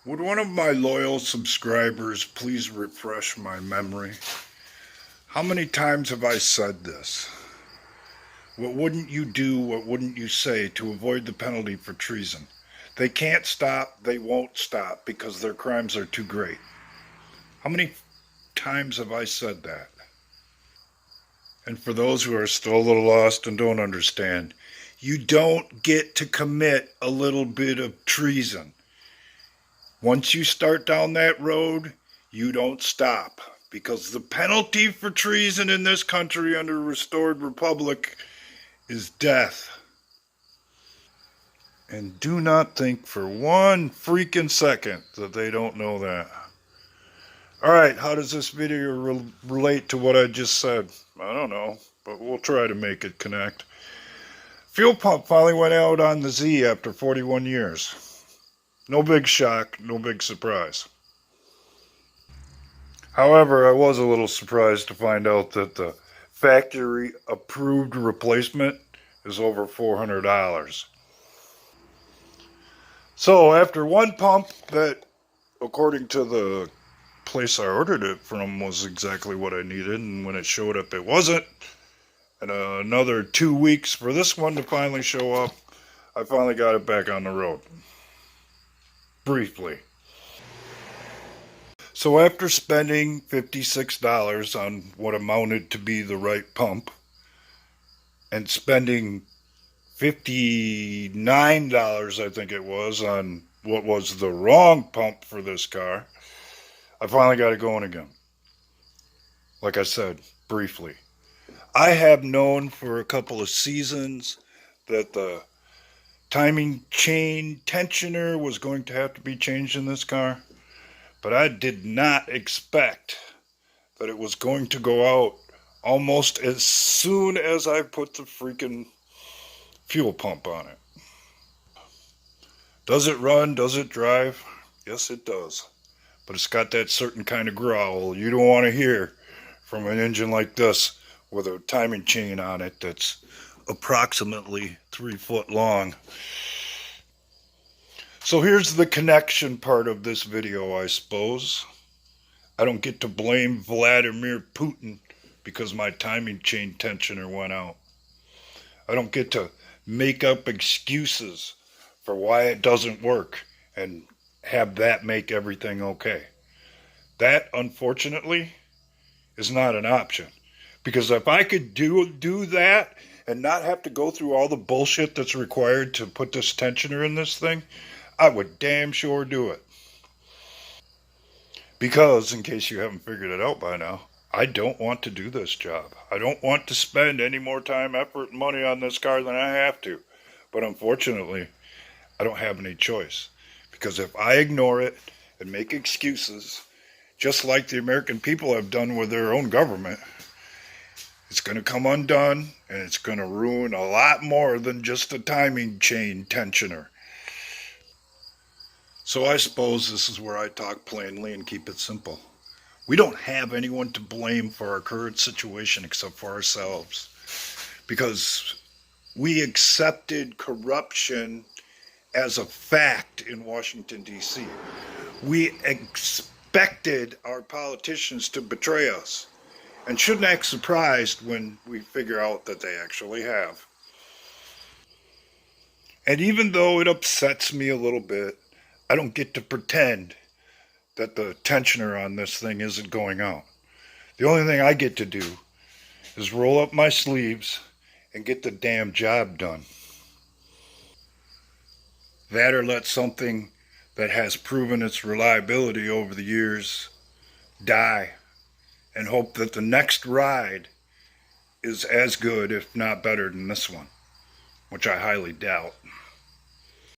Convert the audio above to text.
Would one of my loyal subscribers please refresh my memory? How many times have I said this? What wouldn't you do, what wouldn't you say to avoid the penalty for treason? They can't stop, they won't stop because their crimes are too great. How many times have I said that? And for those who are still a little lost and don't understand, you don't get to commit a little bit of treason. Once you start down that road, you don't stop. Because the penalty for treason in this country under a restored republic is death. And do not think for one freaking second that they don't know that. Alright, how does this video relate to what I just said? I don't know, but we'll try to make it connect. Fuel pump finally went out on the Z after 41 years. No big shock, no big surprise. However, I was a little surprised to find out that the factory approved replacement is over $400. So after one pump that, according to the place I ordered it from, was exactly what I needed, and when it showed up it wasn't, and another 2 weeks for this one to finally show up, I finally got it back on the road. Briefly. So after spending $56 on what amounted to be the right pump, and spending $59, I think it was, on what was the wrong pump for this car, I finally got it going again. Like I said, briefly. I have known for a couple of seasons that the timing chain tensioner was going to have to be changed in this car, but I did not expect that it was going to go out almost as soon as I put the freaking fuel pump on it. Does it run? Does it drive? Yes, it does. But it's got that certain kind of growl you don't want to hear from an engine like this with a timing chain on it that's approximately 3 foot long. So here's the connection part of this video, I suppose. I don't get to blame Vladimir Putin because my timing chain tensioner went out. I don't get to make up excuses for why it doesn't work and have that make everything okay. That, unfortunately, is not an option. Because if I could do that and not have to go through all the bullshit that's required to put this tensioner in this thing, I would damn sure do it. Because, in case you haven't figured it out by now, I don't want to do this job. I don't want to spend any more time, effort, and money on this car than I have to. But unfortunately, I don't have any choice. Because if I ignore it and make excuses, just like the American people have done with their own government, it's going to come undone, and it's going to ruin a lot more than just a timing chain tensioner. So I suppose this is where I talk plainly and keep it simple. We don't have anyone to blame for our current situation except for ourselves. Because we accepted corruption as a fact in Washington, D.C. We expected our politicians to betray us. And shouldn't act surprised when we figure out that they actually have. And even though it upsets me a little bit, I don't get to pretend that the tensioner on this thing isn't going out. The only thing I get to do is roll up my sleeves and get the damn job done. That or let something that has proven its reliability over the years die and hope that the next ride is as good, if not better, than this one, which I highly doubt.